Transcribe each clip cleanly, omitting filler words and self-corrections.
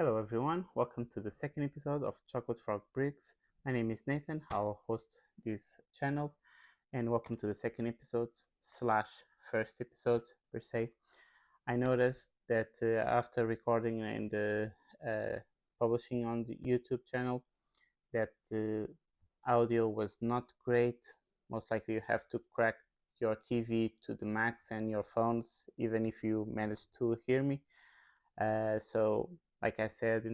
Hello everyone, welcome to the second episode of Chocolate Frog Bricks. My name is Nathan, I'll host this channel, and welcome to the second episode slash first episode per se. I noticed that after recording and publishing on the YouTube channel that the audio was not great. Most likely you have to crack your TV to the max and your phones even if you manage to hear me. So like I said in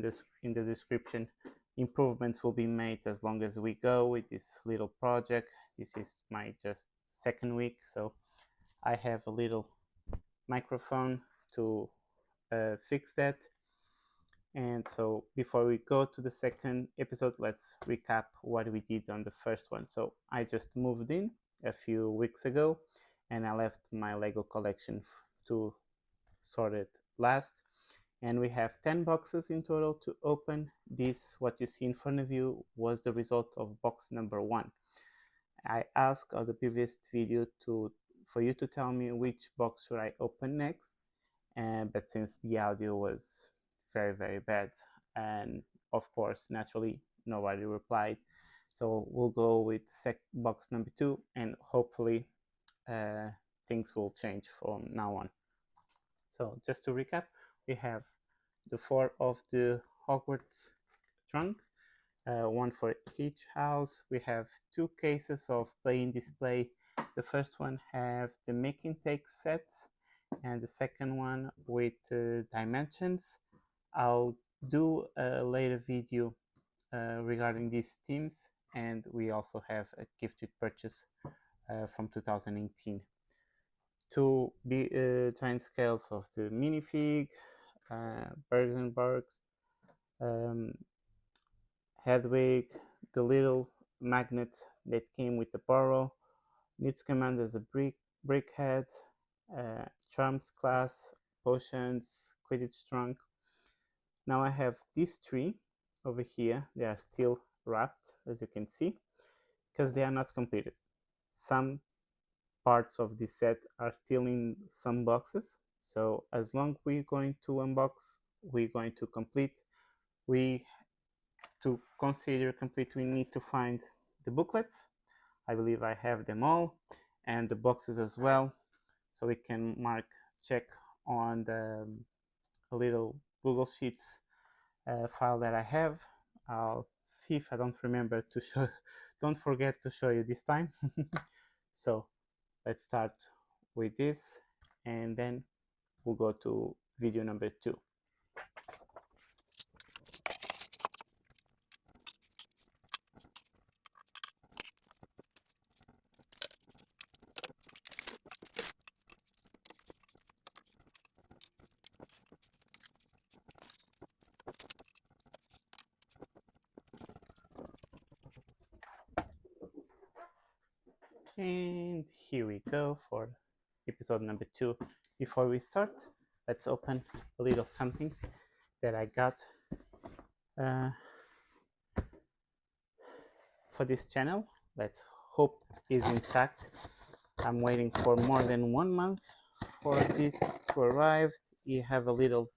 the description, improvements will be made as long as we go with this little project. This is my just second week, so I have a little microphone to fix that. And so before we go to the second episode, let's recap what we did on the first one. So I just moved in a few weeks ago and I left my Lego collection to sort it last. And we have 10 boxes in total to open. This, what you see in front of you, was the result of box number 1. I asked on the previous video for you to tell me which box should I open next, but since the audio was very bad, and of course naturally nobody replied, so we'll go with box number 2, and hopefully things will change from now on. So just to recap, we have the 4 of the Hogwarts trunks, one for each house. We have 2 cases of play and display. The first one have the make and take sets, and the second one with dimensions. I'll do a later video regarding these themes, and we also have a gifted purchase from 2018. 2 giant scales of the minifig, Bergenbergs, Hedwig, the little magnet that came with the Burrow, Newt's Command as a brickhead, Charms class, potions, Quidditch trunk. Now I have these 3 over here. They are still wrapped, as you can see, because they are not completed. Some parts of this set are still in some boxes, so as long as we're going to unbox, we're going to complete. To consider complete, we need to find the booklets. I believe I have them all, and the boxes as well, so we can mark check on the little Google Sheets file that I have. I'll see if I don't remember to show, don't forget to show you this time. So let's start with this, and then we'll go to video number 2. And here we go for episode number 2. Before we start, let's open a little something that I got for this channel. Let's hope is intact. I'm waiting for more than 1 month for this to arrive. You have a little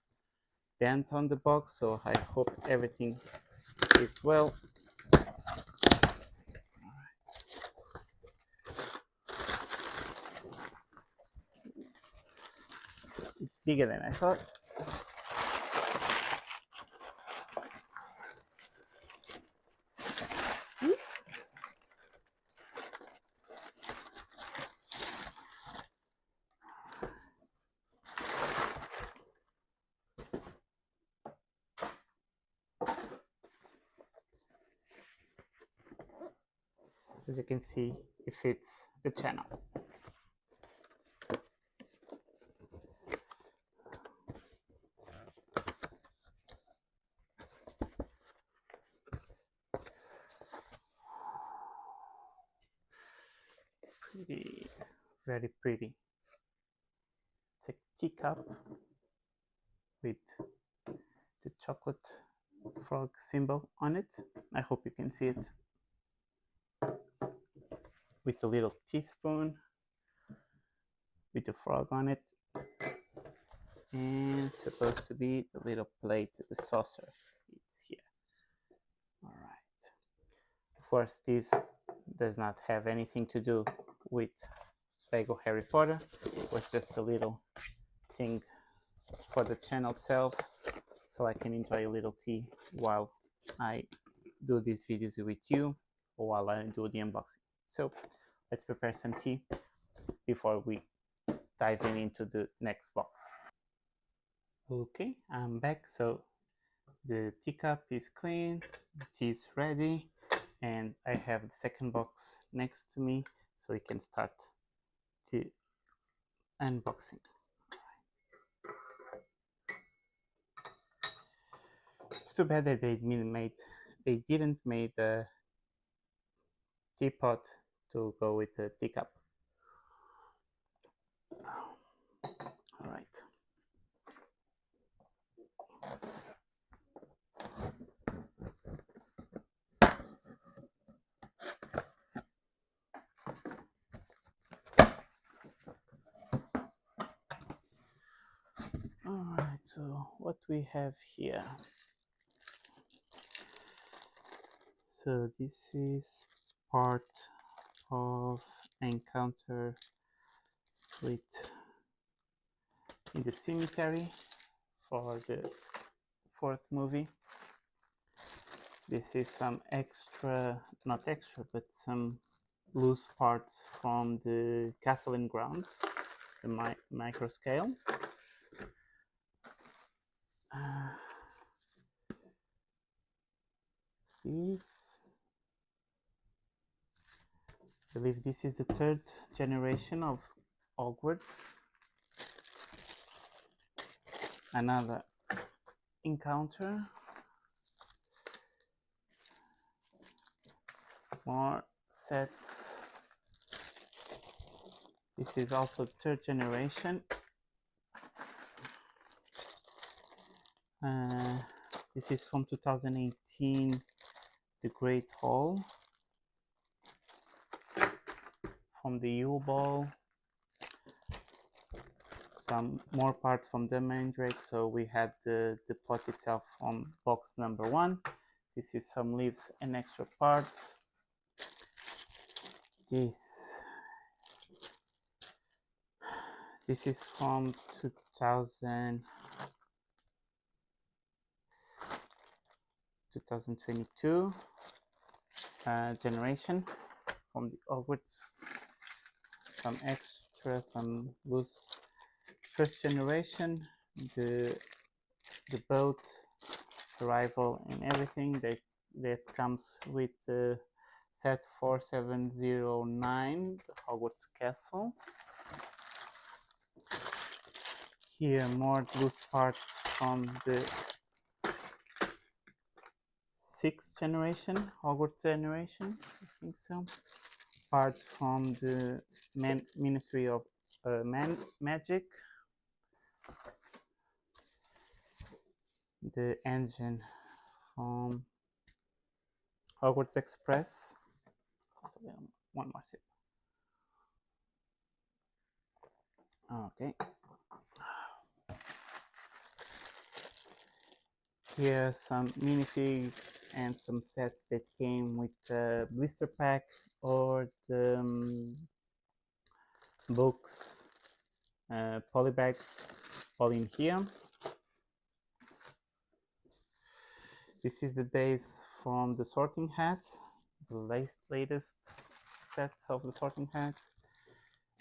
dent on the box, so I hope everything is well. It's bigger than I thought. As you can see, it fits the channel. Pretty, very pretty. It's a teacup with the chocolate frog symbol on it. I hope you can see it. With a little teaspoon with the frog on it. and supposed to be the little plate, the saucer. It's here. All right. Of course, this does not have anything to do with Lego Harry Potter. It was just a little thing for the channel itself, so I can enjoy a little tea while I do these videos with you, or while I do the unboxing. So let's prepare some tea before we dive into the next box. Okay, I'm back. So the teacup is clean, the tea is ready, and I have the second box next to me, so we can start the unboxing. It's too bad that they didn't make a teapot to go with the teacup. All right. All right. So what we have here. So this is part of encounter with in the cemetery for the fourth movie. This is some extra, not extra, but some loose parts from the castle and grounds, the micro scale. This, I believe this is the third generation of Hogwarts. Another encounter. More sets. This is also third generation. This is from 2018, the Great Hall. From the Yule Ball. Some more parts from the Mandrake. So we had the pot itself from box number 1. This is some leaves and extra parts. This is from 2022 generation from the Hogwarts. Some extra, some loose. First generation, the boat arrival and everything that comes with the set 4709, the Hogwarts Castle. Here more loose parts from the 6th generation, Hogwarts generation, I think so. Parts from the Ministry of Magic. The engine from Hogwarts Express. One more sip. Okay. Here are some minifigs and some sets that came with the blister pack or the books, polybags, all in here. This is the base from the Sorting Hat, the latest set of the Sorting Hat.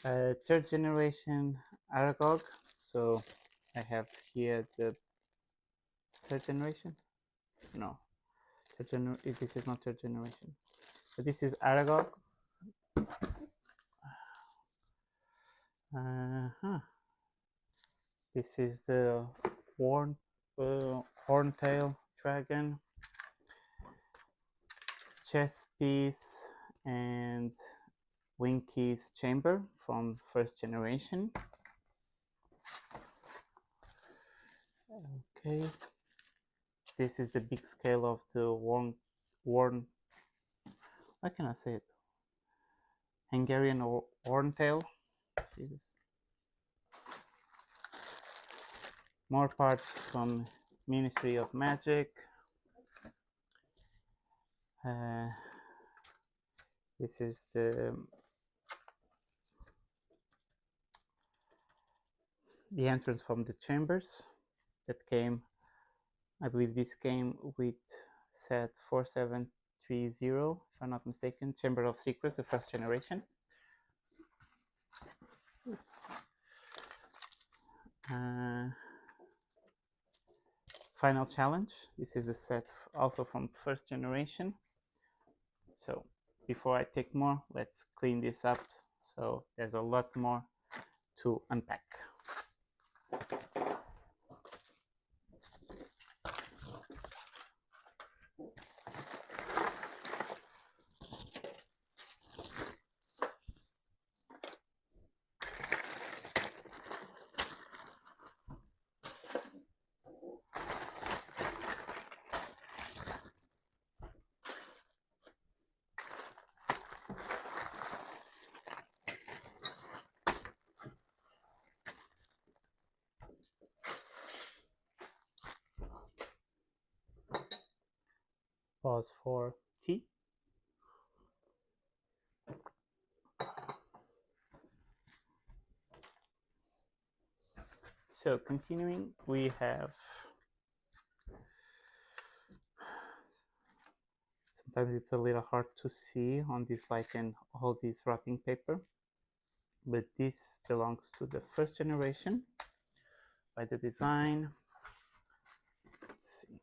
Third generation Aragog. So I have here the third generation. No, this is not third generation. So this is Aragog. This is the horntail dragon, chess piece, and Winky's chamber from first generation. Okay, this is the big scale of the worn. How can I say it? Hungarian horntail. Jesus. more parts from Ministry of Magic. This is the entrance from the chambers that came. I believe this came with set 4730, if I'm not mistaken. Chamber of Secrets, the first generation. Final Challenge. This is a set also from first generation. So before I take more, let's clean this up. So there's a lot more to unpack. Pause for tea. So continuing, we have, sometimes it's a little hard to see on this light and all this wrapping paper, but this belongs to the first generation by the design. Let's see.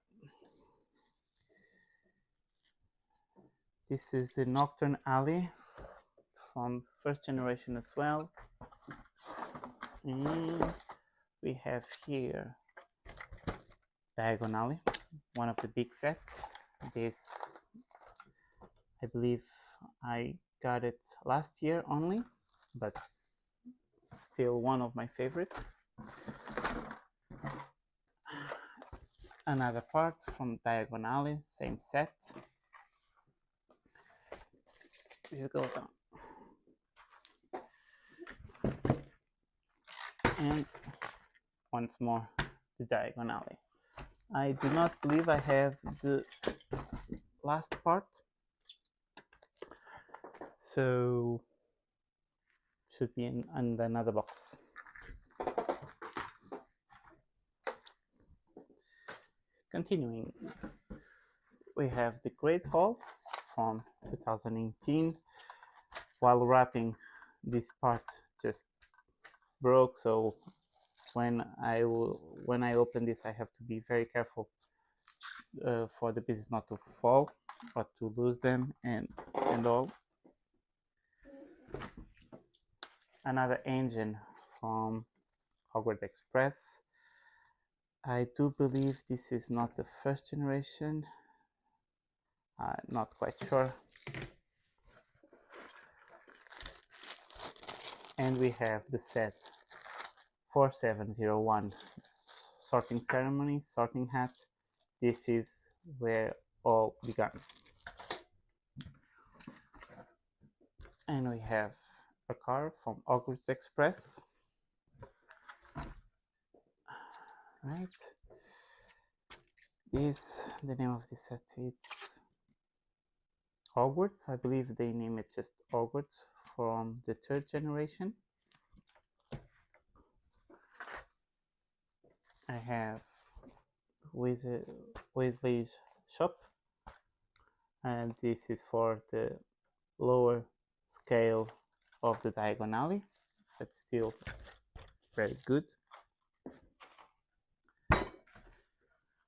This is the Nocturne Alley from first generation as well. And we have here Diagon Alley, one of the big sets. This, I believe I got it last year only, but still one of my favorites. Another part from Diagon Alley, same set. Please go down. And once more, the Diagon Alley. I do not believe I have the last part, so should be in another box. Continuing, we have the Great Hall from 2018. While wrapping, this part just broke, so when I open this, I have to be very careful for the pieces not to fall or to lose them and all. Another engine from Hogwarts Express. I do believe this is not the first generation. Not quite sure. And we have the set 4701, Sorting Ceremony, Sorting Hat. This is where all began. And we have a car from Hogwarts Express. Right. The name of this set, it's Hogwarts. I believe they name it just Hogwarts from the third generation. I have Weasley's shop, and this is for the lower scale of the Diagon Alley, but still very good.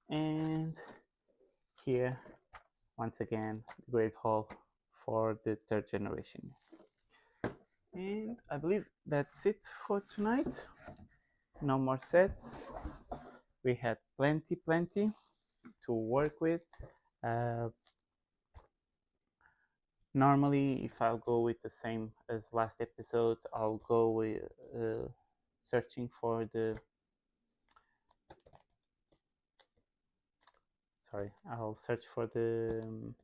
And here, once again, the Great Hall for the third generation. And I believe that's it for tonight. No more sets. We had plenty to work with. Normally, if I'll go with the same as last episode, I'll go with searching for the I'll search for the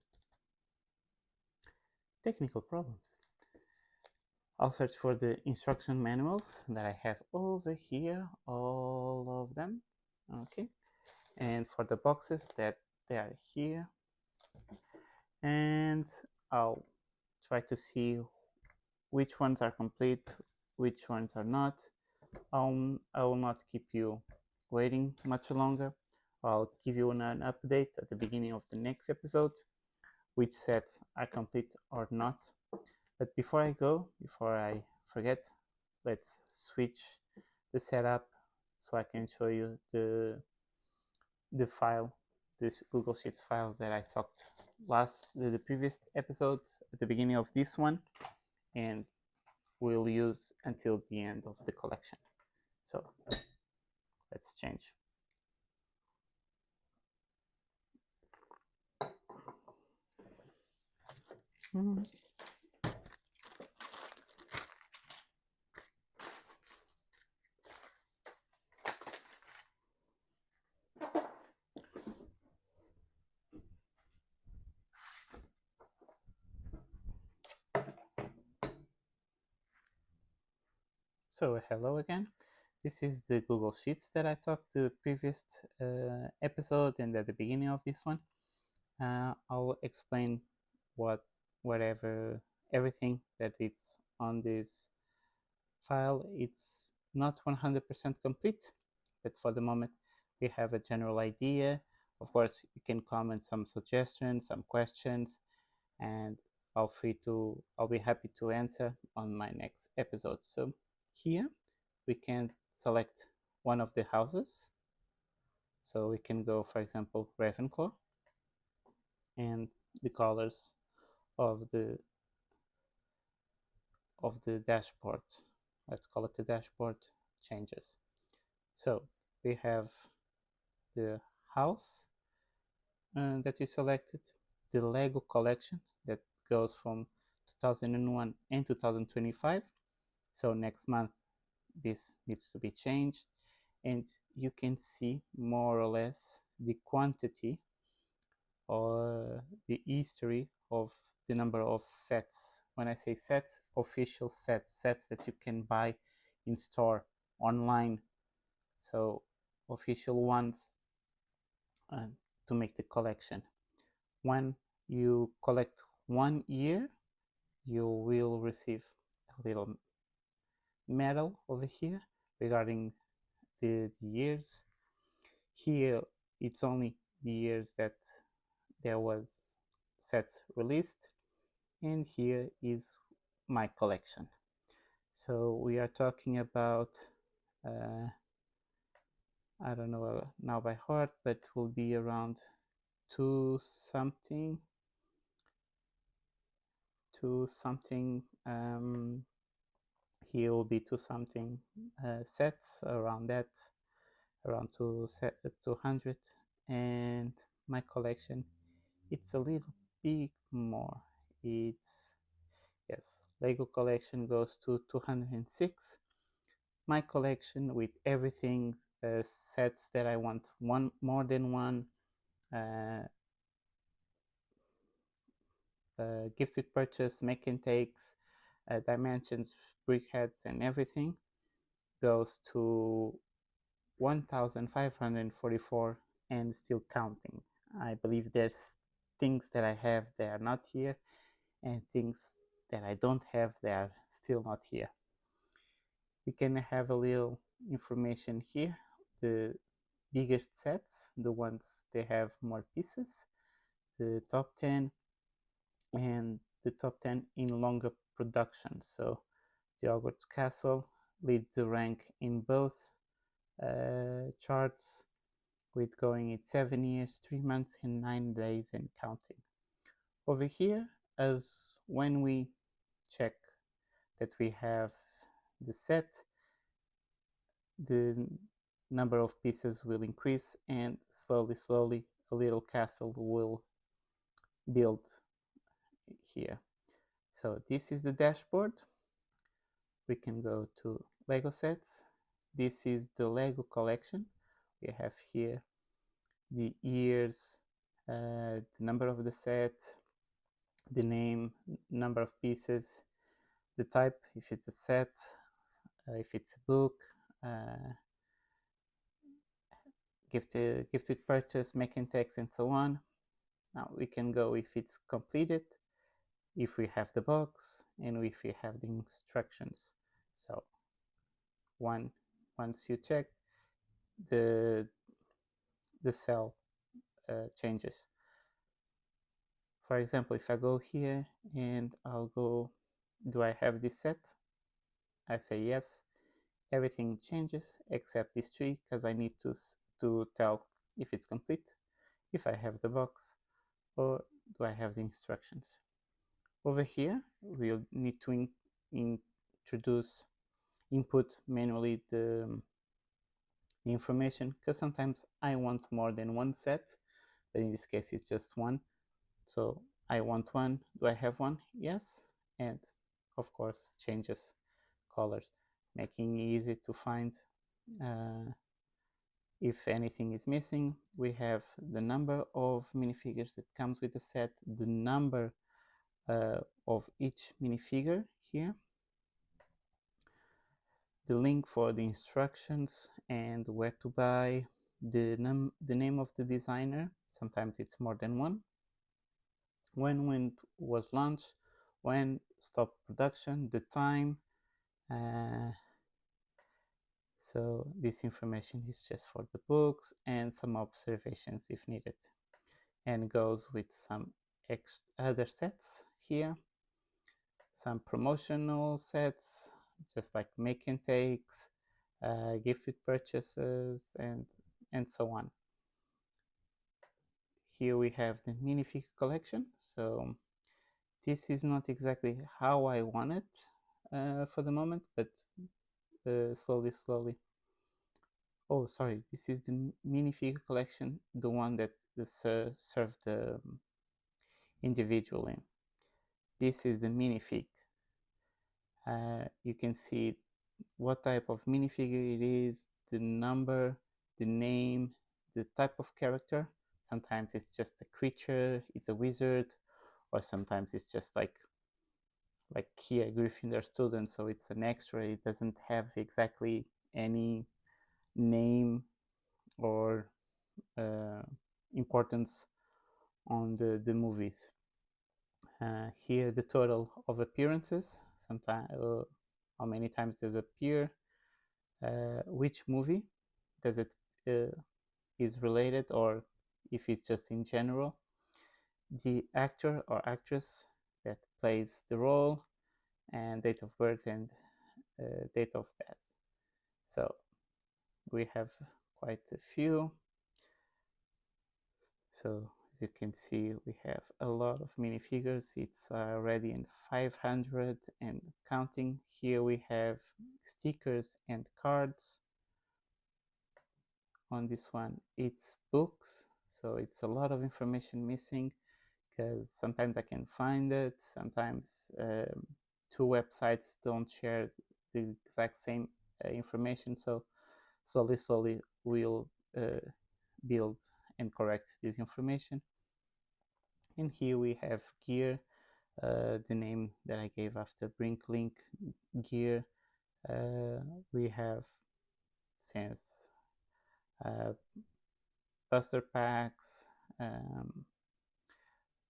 technical problems. I'll search for the instruction manuals that I have over here, all of them. Okay, and for the boxes that they are here, and I'll try to see which ones are complete, which ones are not. I will not keep you waiting much longer. I'll give you an update at the beginning of the next episode, which sets are complete or not. But before I forget, let's switch the setup so I can show you the file, this Google Sheets file that I talked the previous episode at the beginning of this one, and we'll use until the end of the collection. So let's change. So hello again. This is the Google Sheets that I talked the previous episode and at the beginning of this one. I'll explain what whatever everything that it's on this file. It's not 100% complete, but for the moment we have a general idea. Of course, you can comment some suggestions, some questions, and I'll be happy to answer on my next episode. So here we can select one of the houses. So we can go, for example, Ravenclaw, and the colors of the dashboard, let's call it the dashboard, changes. So we have the house that we selected, the Lego collection that goes from 2001 and 2025. So next month this needs to be changed, and you can see more or less the quantity or the history of the number of sets. When I say sets, official sets that you can buy in store, online. So official ones to make the collection. When you collect 1 year, you will receive a little medal over here regarding the years. Here it's only the years that there was sets released, and here is my collection. So we are talking about I don't know now by heart, but will be around two something here will be two something sets around that, around 200. And my collection, it's a little bit more. It's, yes, Lego collection goes to 206. My collection with everything, sets that I want, one more than one, gifted purchase, make and takes, dimensions, brickheads, and everything, goes to 1,544 and still counting. I believe there's things that I have that are not here, and things that I don't have that are still not here. We can have a little information here. The biggest sets, the ones they have more pieces, the top 10, and the top 10 in longer production. So the Hogwarts Castle leads the rank in both charts, with going at 7 years, 3 months, and 9 days and counting. Over here, as when we check that we have the set, the number of pieces will increase, and slowly a little castle will build here. So this is the dashboard. We can go to Lego sets. This is the Lego collection. We have here the years, the number of the set, the name, number of pieces, the type, if it's a set, if it's a book, gifted purchase, making text, and so on. Now we can go if it's completed, if we have the box, and if we have the instructions. So once you check, the cell changes. For example, if I go here and I'll go, do I have this set? I say yes. Everything changes except this tree, because I need to tell if it's complete, if I have the box, or do I have the instructions. Over here, we'll need to input manually the information, because sometimes I want more than one set, but in this case it's just one. So I want one. Do I have one? Yes. And of course changes colors, making it easy to find if anything is missing. We have the number of minifigures that comes with the set, the number of each minifigure here, the link for the instructions and where to buy, the name of the designer, sometimes it's more than one, when it was launched, when stopped production, the time. So this information is just for the books and some observations if needed, and goes with some other sets here, some promotional sets, just like make and takes, gifted purchases, and so on. Here we have the minifigure collection. So this is not exactly how I want it for the moment, but slowly. Oh, sorry, this is the minifigure collection, the one that served individually. This is the minifig. You can see what type of minifigure it is, the number, the name, the type of character. Sometimes it's just a creature, it's a wizard, or sometimes it's just like here, Gryffindor student, so it's an extra. It doesn't have exactly any name or importance on the movies. Here the total of appearances, sometimes how many times does it appear, which movie does it is related, or if it's just in general, the actor or actress that plays the role, and date of birth and date of death. So we have quite a few. So as you can see, we have a lot of minifigures. It's already in 500 and counting. Here we have stickers and cards. On this one, it's books. So it's a lot of information missing, because sometimes I can find it. Sometimes two websites don't share the exact same information. So slowly we'll build and correct this information. And here we have gear, the name that I gave after Brinklink gear. We have since booster packs,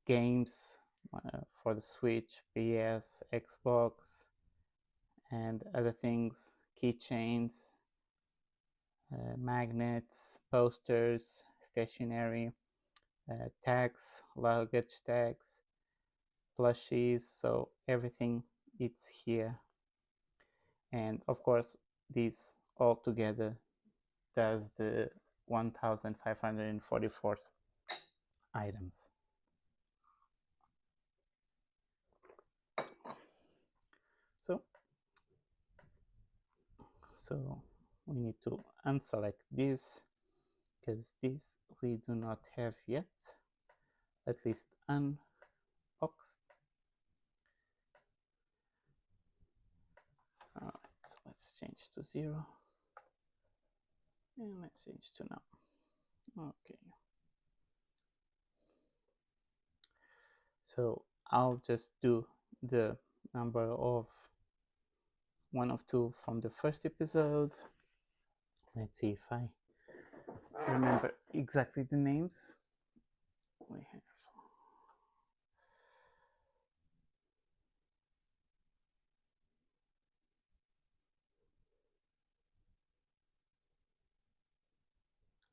games for the Switch, PS, Xbox, and other things, keychains, magnets, posters, stationery, tags, luggage tags, plushies. So everything it's here, and of course this all together does the 1544 items. So we need to unselect this, because this we do not have yet, at least unboxed. All right, let's change to 0, and let's change to now. Okay. So I'll just do the number of 1 of 2 from the first episode. Let's see if I remember exactly the names. We have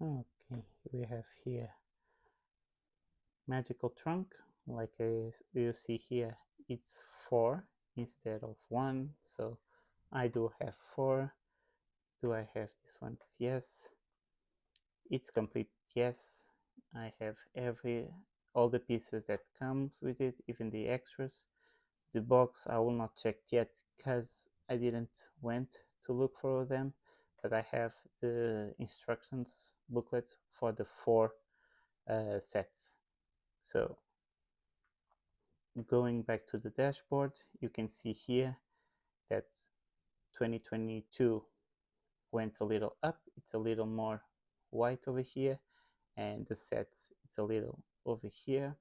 okay. We have here magical trunk, like you see here. It's 4 instead of 1, so I do have 4. Do I have this one? Yes. It's complete. Yes. I have all the pieces that comes with it, even the extras. The box I will not check yet because I didn't went to look for them, but I have the instructions booklet for the 4 sets. So going back to the dashboard, you can see here that 2022 went a little up. It's a little more white over here, and the sets it's a little over here,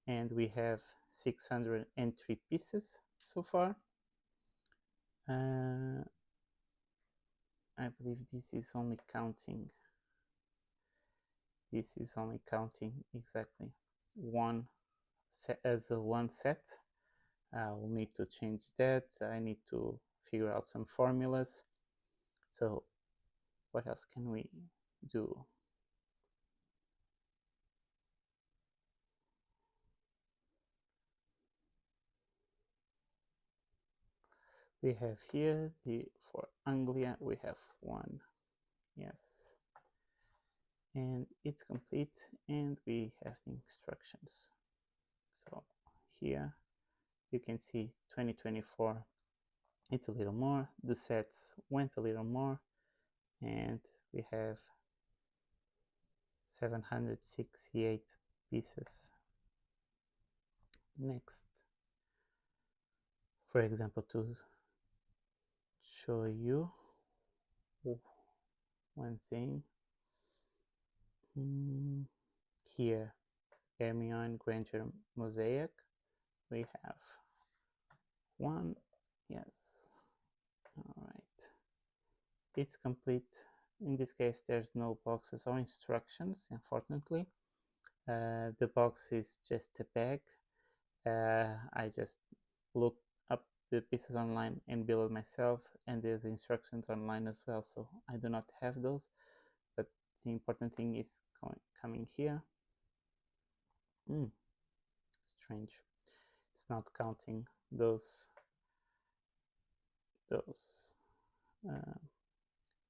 and we have 603 pieces so far. I believe this is only counting exactly one set as a one set. We'll need to change that. I need to figure out some formulas. So what else can we do? We have here for Anglia we have 1. Yes, and it's complete, and we have the instructions. So here you can see 2024, it's a little more, the sets went a little more, and we have 768 pieces. Next, for example, to show you one thing, here Hermione Granger mosaic, we have 1. Yes, all right, it's complete. In this case there's no boxes or instructions, unfortunately. The box is just a bag. I just looked up the pieces online and build it myself, and there's instructions online as well, so I do not have those, but the important thing is coming here. Strange, it's not counting those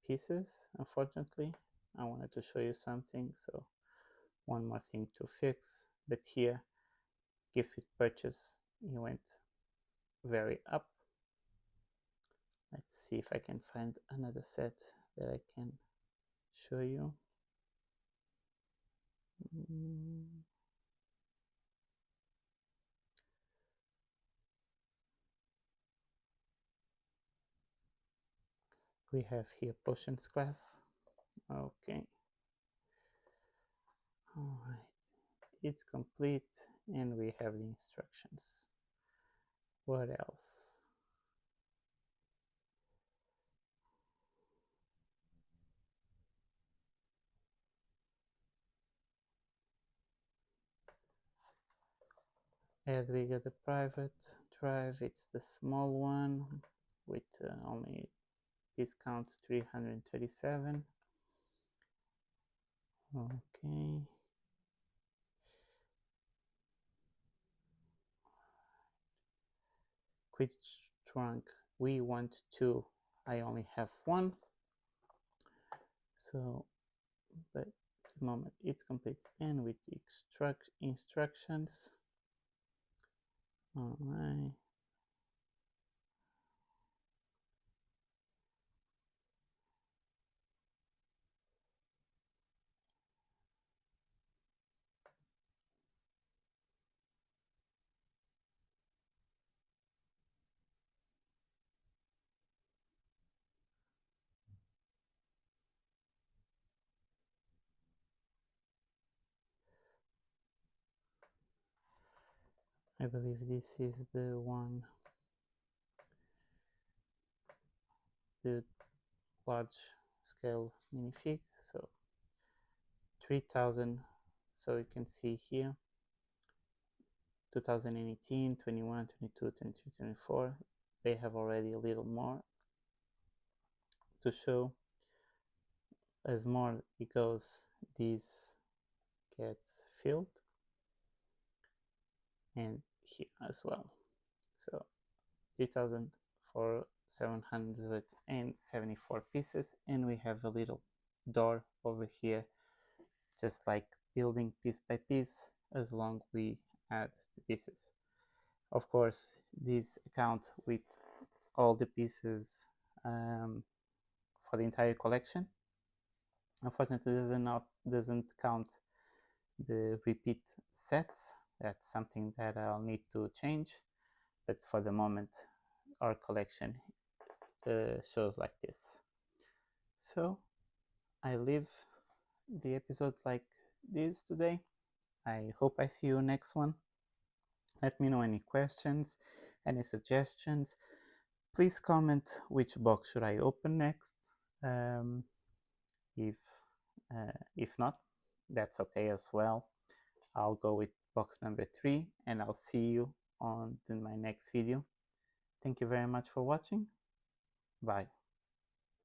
pieces, unfortunately. I wanted to show you something, so one more thing to fix. But here, gift with purchase, it went very up. Let's see if I can find another set that I can show you. We have here potions class. Okay, all right, it's complete, and we have the instructions. What else? As we get the private drive, it's the small one with only discount 337. Okay, Quidditch trunk, we want 2. I only have 1, so but at the moment it's complete, and with the instructions. All right, I believe this is the one, the large scale minifig. So 3000. So you can see here 2018, 21, 22, 23, 24. They have already a little more to show. As more it goes, this gets filled, and here as well. So 3,774 pieces, and we have a little door over here, just like building piece by piece as long we add the pieces. Of course, this account with all the pieces for the entire collection. Unfortunately, doesn't count the repeat sets. That's something that I'll need to change, but for the moment our collection shows like this. So I leave the episode like this today. I hope I see you next one. Let me know any questions, any suggestions. Please comment which box should I open next. Um, if if not, that's okay as well. I'll go with box number 3, and I'll see you on my next video. Thank you very much for watching. Bye.